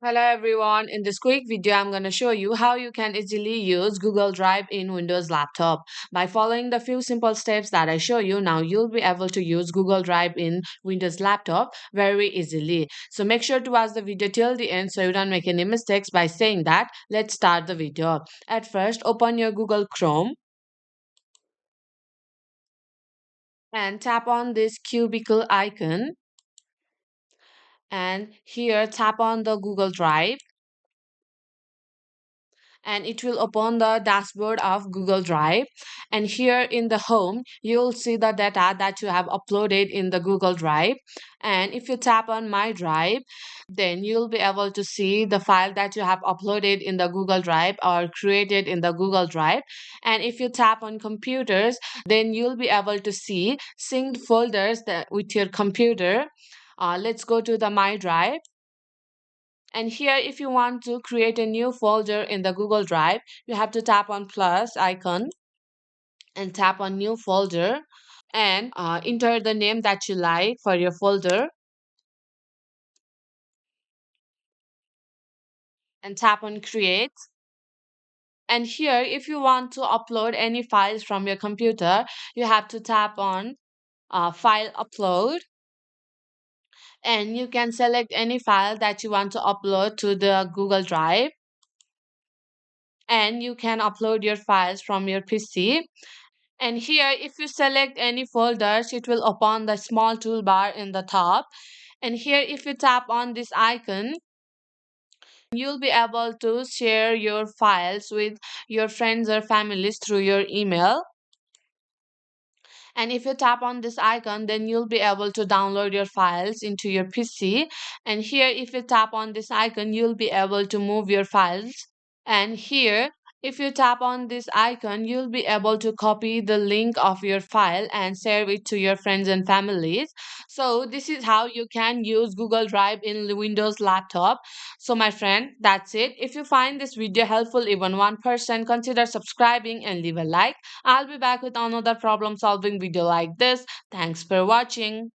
Hello everyone, in this quick video I'm going to show you how you can easily use Google Drive in Windows laptop. By following the few simple steps that I show you, now you'll be able to use Google Drive in Windows laptop very easily. So make sure to watch the video till the end so you don't make any mistakes. By saying that, let's start the video. At first, open your Google Chrome and tap on this cubicle icon, and here tap on the Google Drive, and it will open the dashboard of Google Drive. And here in the home, you'll see the data that you have uploaded in the Google Drive. And if you tap on My Drive, then you'll be able to see the file that you have uploaded in the Google Drive or created in the Google Drive. And if you tap on Computers, then you'll be able to see synced folders with your computer. Let's go to the My Drive. And here, if you want to create a new folder in the Google Drive, you have to tap on plus icon and tap on new folder and enter the name that you like for your folder and tap on create. And here, if you want to upload any files from your computer, you have to tap on file upload, and you can select any file that you want to upload to the Google Drive, and you can upload your files from your PC. And here, if you select any folders, it will open the small toolbar in the top. And here, if you tap on this icon, you'll be able to share your files with your friends or families through your email. And if you tap on this icon, then you'll be able to download your files into your PC. And here, if you tap on this icon, you'll be able to move your files. And here, if you tap on this icon, you'll be able to copy the link of your file and share it to your friends and families. So this is how you can use Google Drive in the Windows laptop. So my friend, that's it. If you find this video helpful, even 1%, consider subscribing and leave a like. I'll be back with another problem solving video like this. Thanks for watching.